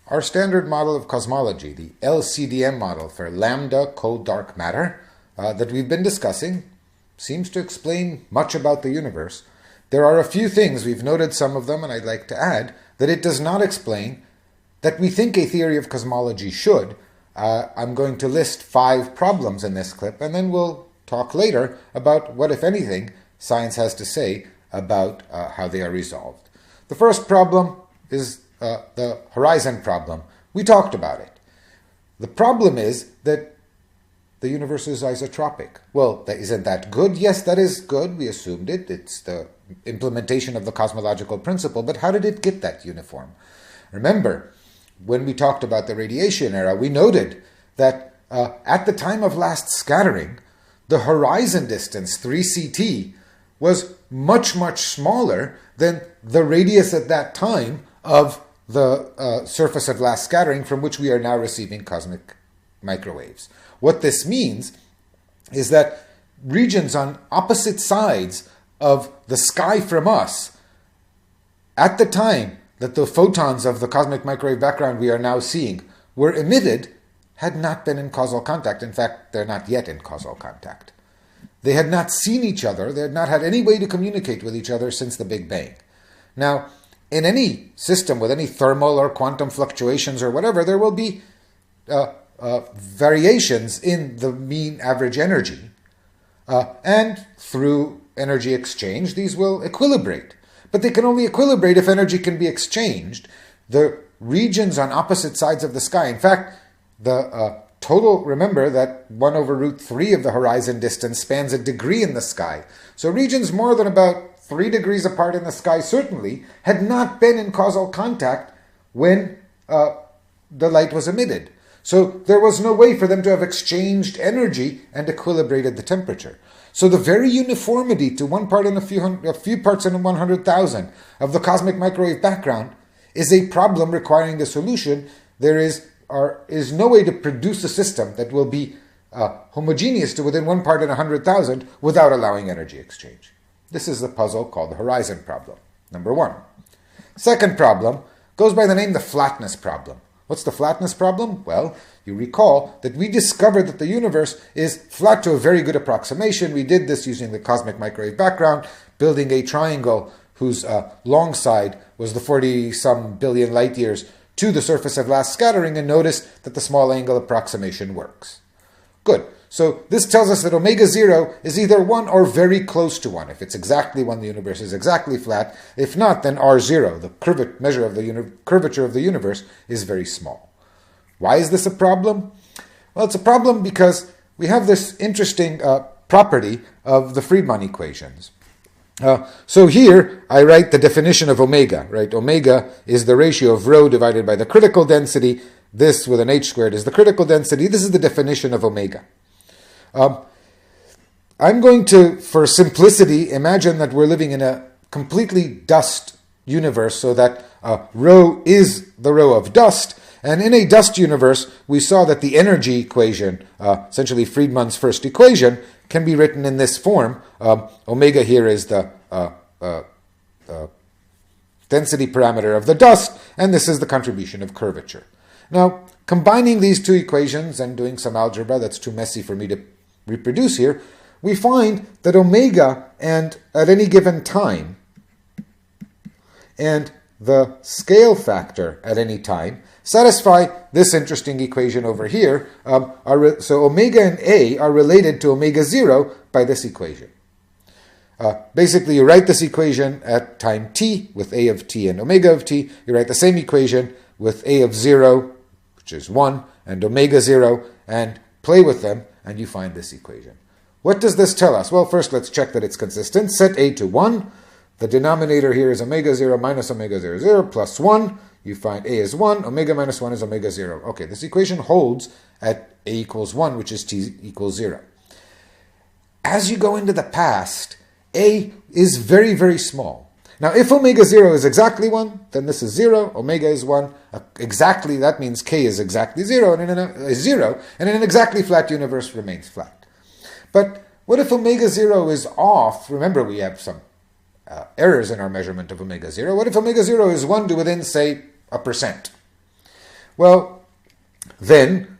Our standard model of cosmology, the LCDM model for lambda cold dark matter that we've been discussing, seems to explain much about the universe. There are a few things, we've noted some of them, and I'd like to add, that it does not explain that we think a theory of cosmology should. I'm going to list 5 problems in this clip, and then we'll talk later about what, if anything, science has to say about how they are resolved. The first problem is the horizon problem. We talked about it. The problem is that the universe is isotropic. Well, isn't that good? Yes, that is good. We assumed it. It's the implementation of the cosmological principle. But how did it get that uniform? Remember, when we talked about the radiation era, we noted that at the time of last scattering, the horizon distance, 3 CT, was much, much smaller than the radius at that time of the surface of last scattering from which we are now receiving cosmic microwaves. What this means is that regions on opposite sides of the sky from us, at the time that the photons of the cosmic microwave background we are now seeing were emitted, had not been in causal contact. In fact, they're not yet in causal contact. They had not seen each other. They had not had any way to communicate with each other since the Big Bang. Now, in any system with any thermal or quantum fluctuations or whatever, there will be variations in the mean average energy. And through energy exchange, these will equilibrate. But they can only equilibrate if energy can be exchanged. The regions on opposite sides of the sky, in fact, the total, remember that 1 over root 3 of the horizon distance spans a degree in the sky. So regions more than about 3 degrees apart in the sky certainly had not been in causal contact when the light was emitted. So there was no way for them to have exchanged energy and equilibrated the temperature. So the very uniformity to one part in a few parts in 100,000 of the cosmic microwave background is a problem requiring a solution. There is no way to produce a system that will be homogeneous to within one part in 100,000 without allowing energy exchange. This is the puzzle called the horizon problem, number 1. Second problem goes by the name the flatness problem. What's the flatness problem? Well, you recall that we discovered that the universe is flat to a very good approximation. We did this using the cosmic microwave background, building a triangle whose long side was the 40-some billion light years to the surface of last scattering, and notice that the small angle approximation works. Good. So this tells us that omega 0 is either 1 or very close to 1. If it's exactly 1, the universe is exactly flat. If not, then R0, the measure of the curvature of the universe, is very small. Why is this a problem? Well, it's a problem because we have this interesting property of the Friedmann equations. So here I write the definition of omega, right? Omega is the ratio of rho divided by the critical density. This with an h squared is the critical density. This is the definition of omega. I'm going to, for simplicity, imagine that we're living in a completely dust universe, so that rho is the rho of dust. And in a dust universe, we saw that the energy equation, essentially Friedmann's first equation, can be written in this form. Omega here is the density parameter of the dust, and this is the contribution of curvature. Now, combining these two equations and doing some algebra that's too messy for me to reproduce here, we find that omega and at any given time and the scale factor at any time satisfy this interesting equation over here. So omega and A are related to omega 0 by this equation. Basically, you write this equation at time t with A of t and omega of t. You write the same equation with A of 0, which is 1, and omega 0, and play with them, and you find this equation. What does this tell us? Well, first let's check that it's consistent. Set A to 1. The denominator here is omega 0 minus omega 0, 0 plus 1. You find A is 1. Omega minus 1 is omega 0. Okay, this equation holds at A equals 1, which is t equals 0. As you go into the past, A is very, very small. Now, if omega 0 is exactly 1, then this is 0, omega is 1. Exactly, that means k is exactly 0, and in an exactly flat universe remains flat. But what if omega 0 is off? Remember, we have some errors in our measurement of omega 0. What if omega 0 is 1 to within, say, 1%? Well, then,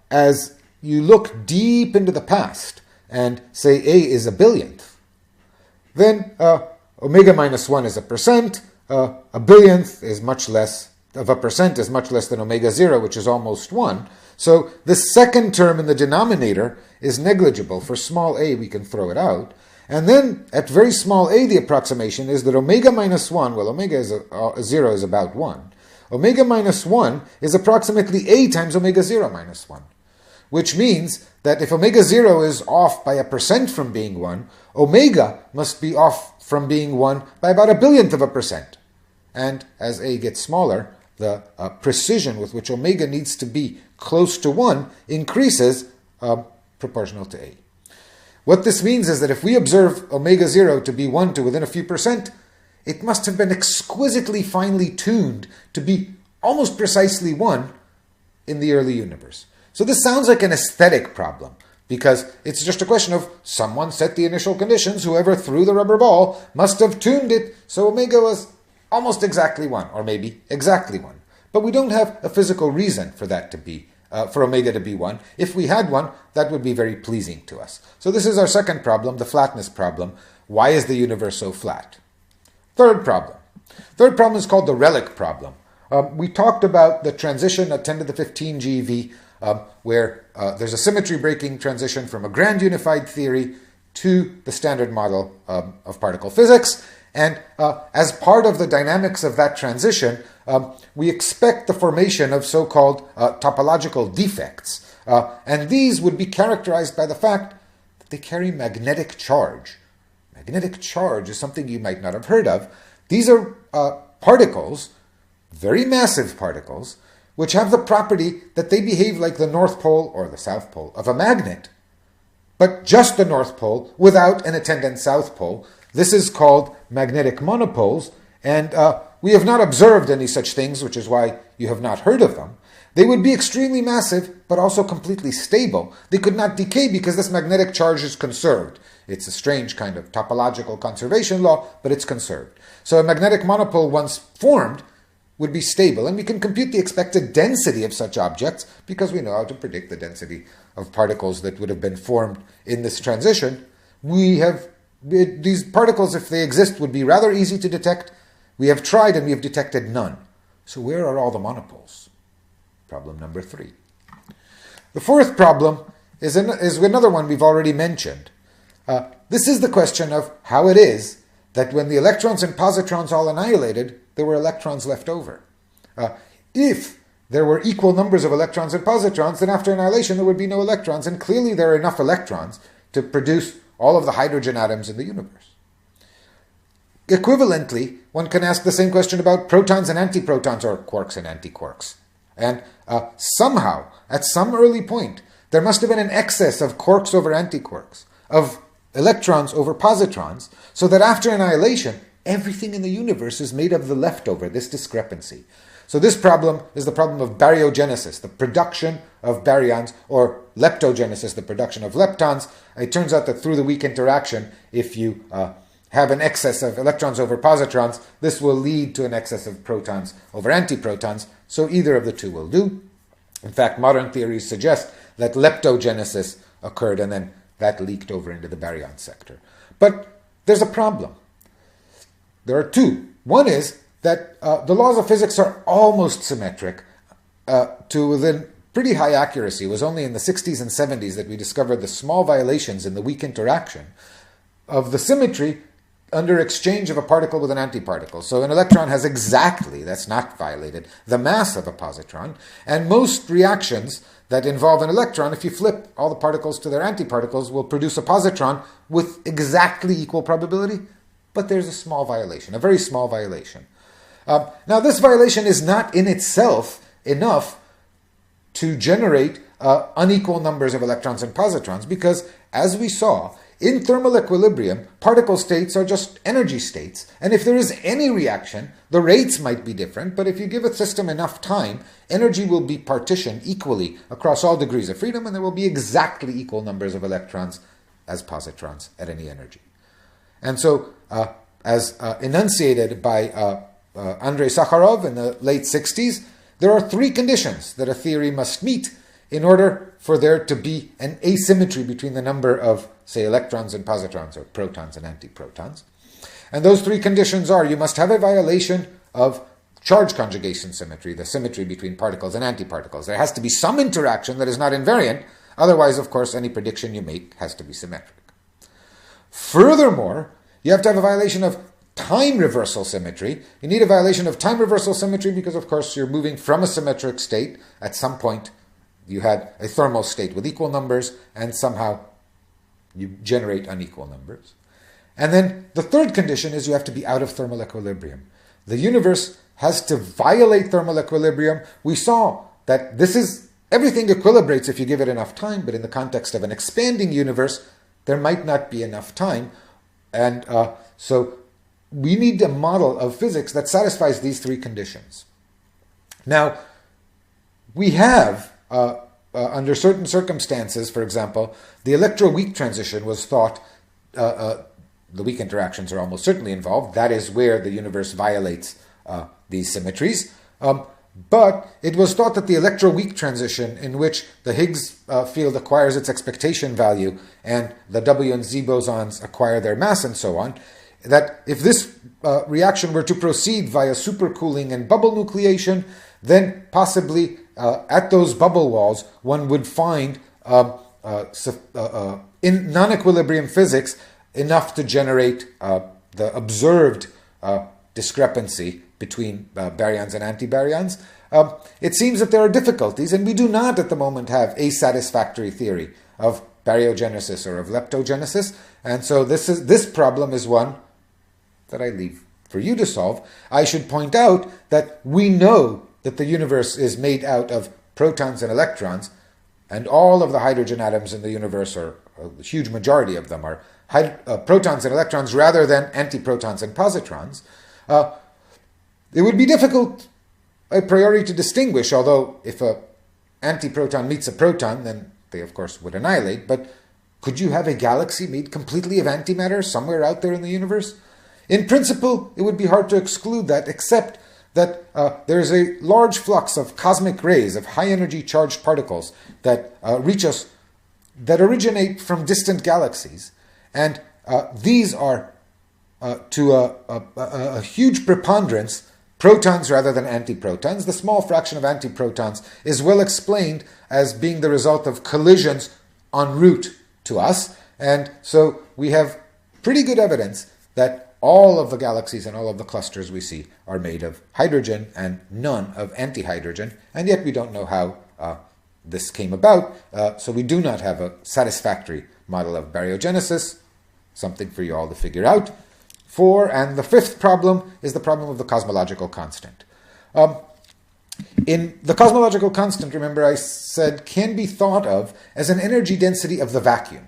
as you look deep into the past and say A is a billionth, then omega minus 1 is a percent. A billionth is much less of a percent is much less than omega 0, which is almost 1. So the second term in the denominator is negligible. For small a, we can throw it out. And then at very small a, the approximation is that omega minus 1, well, omega is 0 is about 1. Omega minus 1 is approximately a times omega 0 minus 1, which means that if omega 0 is off by a percent from being 1, omega must be off from being 1 by about a billionth of a percent. And as a gets smaller, the precision with which omega needs to be close to 1 increases proportional to a. What this means is that if we observe omega 0 to be 1 to within a few percent, it must have been exquisitely finely tuned to be almost precisely 1 in the early universe. So this sounds like an aesthetic problem, because it's just a question of someone set the initial conditions, whoever threw the rubber ball must have tuned it so omega was almost exactly 1, or maybe exactly 1. But we don't have a physical reason for that to be, for omega to be 1. If we had one, that would be very pleasing to us. So this is our second problem, the flatness problem. Why is the universe so flat? Third problem. Third problem is called the relic problem. We talked about the transition at 10 to the 15 GeV, where there's a symmetry-breaking transition from a grand unified theory to the standard model of particle physics. And as part of the dynamics of that transition, we expect the formation of so-called topological defects. And these would be characterized by the fact that they carry magnetic charge. Magnetic charge is something you might not have heard of. These are particles, very massive particles, which have the property that they behave like the North Pole or the South Pole of a magnet, but just the North Pole without an attendant South Pole. This is called magnetic monopoles, and we have not observed any such things, which is why you have not heard of them. They would be extremely massive, but also completely stable. They could not decay because this magnetic charge is conserved. It's a strange kind of topological conservation law, but it's conserved. So a magnetic monopole, once formed, would be stable, and we can compute the expected density of such objects because we know how to predict the density of particles that would have been formed in this transition. These particles, if they exist, would be rather easy to detect. We have tried and we have detected none. So where are all the monopoles? Problem number 3. The fourth problem is another one we've already mentioned. This is the question of how it is that when the electrons and positrons all annihilated, there were electrons left over. If there were equal numbers of electrons and positrons, then after annihilation there would be no electrons, and clearly there are enough electrons to produce all of the hydrogen atoms in the universe. Equivalently, one can ask the same question about protons and antiprotons, or quarks and antiquarks. And somehow, at some early point, there must have been an excess of quarks over antiquarks, of electrons over positrons, so that after annihilation, everything in the universe is made of the leftover, this discrepancy. So this problem is the problem of baryogenesis, the production of baryons, or leptogenesis, the production of leptons. It turns out that through the weak interaction, if you have an excess of electrons over positrons, this will lead to an excess of protons over antiprotons, so either of the two will do. In fact, modern theories suggest that leptogenesis occurred and then that leaked over into the baryon sector. But there's a problem. There are two. One is that the laws of physics are almost symmetric to within pretty high accuracy. It was only in the 60s and 70s that we discovered the small violations in the weak interaction of the symmetry under exchange of a particle with an antiparticle. So an electron has exactly, that's not violated, the mass of a positron, and most reactions that involve an electron, if you flip all the particles to their antiparticles, will produce a positron with exactly equal probability, but there's a small violation, a very small violation. Now, this violation is not in itself enough to generate unequal numbers of electrons and positrons, because, as we saw, in thermal equilibrium, particle states are just energy states, and if there is any reaction, the rates might be different, but if you give a system enough time, energy will be partitioned equally across all degrees of freedom, and there will be exactly equal numbers of electrons as positrons at any energy. And so, as enunciated by Andrei Sakharov in the late 60s, there are three conditions that a theory must meet in order for there to be an asymmetry between the number of, say, electrons and positrons, or protons and antiprotons. And those three conditions are: you must have a violation of charge conjugation symmetry, the symmetry between particles and antiparticles. There has to be some interaction that is not invariant. Otherwise, of course, any prediction you make has to be symmetric. Furthermore, you have to have a violation of time reversal symmetry. You need a violation of time reversal symmetry because, of course, you're moving from a symmetric state. At some point, you had a thermal state with equal numbers, and somehow you generate unequal numbers. And then the third condition is you have to be out of thermal equilibrium. The universe has to violate thermal equilibrium. We saw that everything equilibrates if you give it enough time, but in the context of an expanding universe, there might not be enough time. And so we need a model of physics that satisfies these three conditions. Now, we have, under certain circumstances, for example, the electroweak transition was thought, the weak interactions are almost certainly involved. That is where the universe violates these symmetries. But it was thought that the electroweak transition, in which the Higgs field acquires its expectation value and the W and Z bosons acquire their mass and so on, that if this reaction were to proceed via supercooling and bubble nucleation, then possibly at those bubble walls one would find in non-equilibrium physics enough to generate the observed discrepancy between baryons and antibaryons. It seems that there are difficulties, and we do not at the moment have a satisfactory theory of baryogenesis or of leptogenesis, and so this problem is one that I leave for you to solve. I should point out that we know that the universe is made out of protons and electrons, and all of the hydrogen atoms in the universe, or a huge majority of them, are protons and electrons rather than antiprotons and positrons. It would be difficult a priori to distinguish, although if an antiproton meets a proton, then they of course would annihilate. But could you have a galaxy made completely of antimatter somewhere out there in the universe? In principle, it would be hard to exclude that, except that there is a large flux of cosmic rays, of high-energy charged particles that reach us, that originate from distant galaxies. And these are, to a huge preponderance, protons rather than antiprotons. The small fraction of antiprotons is well explained as being the result of collisions en route to us. And so we have pretty good evidence that all of the galaxies and all of the clusters we see are made of hydrogen and none of antihydrogen. And yet we don't know how this came about. So we do not have a satisfactory model of baryogenesis. Something for you all to figure out. And the fifth problem is the problem of the cosmological constant. In the cosmological constant, remember I said, can be thought of as an energy density of the vacuum.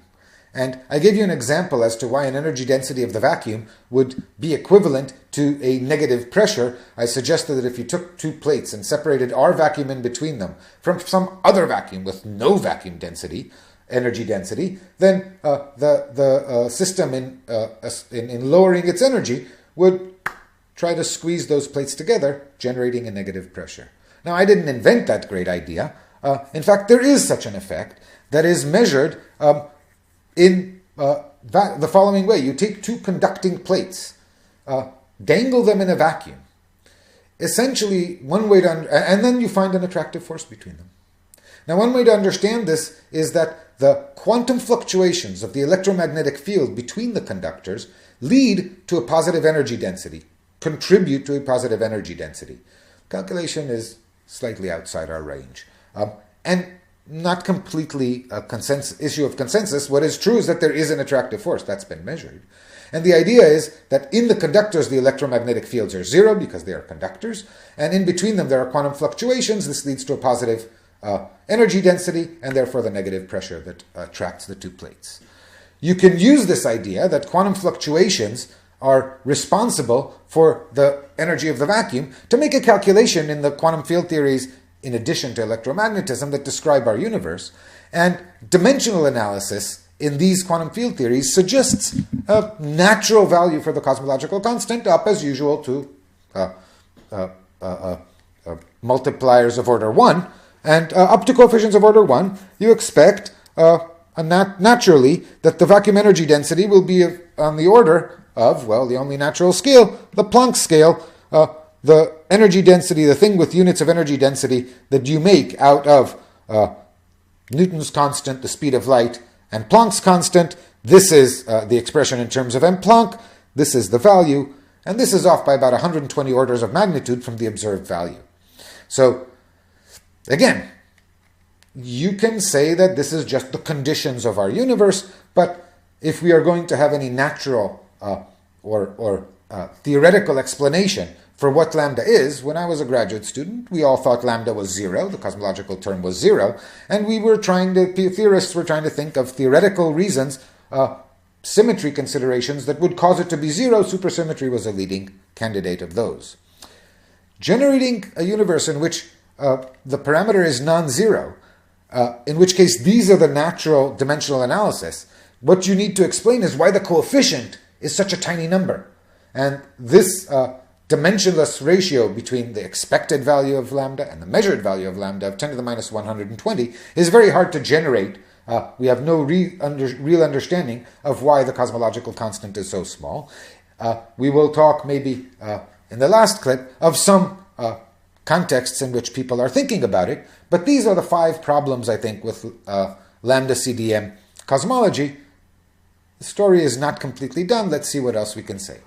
And I gave you an example as to why an energy density of the vacuum would be equivalent to a negative pressure. I suggested that if you took two plates and separated our vacuum in between them from some other vacuum with no vacuum density, energy density, then the system in lowering its energy would try to squeeze those plates together, generating a negative pressure. Now, I didn't invent that great idea. In fact, there is such an effect that is measured in the following way. You take two conducting plates, dangle them in a vacuum. Essentially, one way to and then you find an attractive force between them. Now, one way to understand this is that the quantum fluctuations of the electromagnetic field between the conductors lead to a positive energy density, contribute to a positive energy density. Calculation is slightly outside our range. And not completely a issue of consensus. What is true is that there is an attractive force that's been measured. And the idea is that in the conductors, the electromagnetic fields are zero because they are conductors. And in between them, there are quantum fluctuations. This leads to a positive energy density and therefore the negative pressure that attracts the two plates. You can use this idea that quantum fluctuations are responsible for the energy of the vacuum to make a calculation in the quantum field theories in addition to electromagnetism that describe our universe. And dimensional analysis in these quantum field theories suggests a natural value for the cosmological constant up as usual to multipliers of order 1, and up to coefficients of order 1, you expect naturally that the vacuum energy density will be on the order of, well, the only natural scale, the Planck scale, the energy density, the thing with units of energy density that you make out of Newton's constant, the speed of light, and Planck's constant. This is the expression in terms of m Planck, this is the value, and this is off by about 120 orders of magnitude from the observed value. So, again, you can say that this is just the conditions of our universe, but if we are going to have any natural or theoretical explanation for what lambda is, when I was a graduate student, we all thought lambda was 0, the cosmological term was 0, and theorists were trying to think of theoretical reasons, symmetry considerations that would cause it to be 0. Supersymmetry was a leading candidate of those. Generating a universe in which the parameter is non-zero, in which case these are the natural dimensional analysis, what you need to explain is why the coefficient is such a tiny number. And this dimensionless ratio between the expected value of lambda and the measured value of lambda of 10 to the minus 120 is very hard to generate. We have no real understanding of why the cosmological constant is so small. We will talk maybe in the last clip of some contexts in which people are thinking about it, but these are the 5 problems, I think, with lambda CDM cosmology. The story is not completely done. Let's see what else we can say.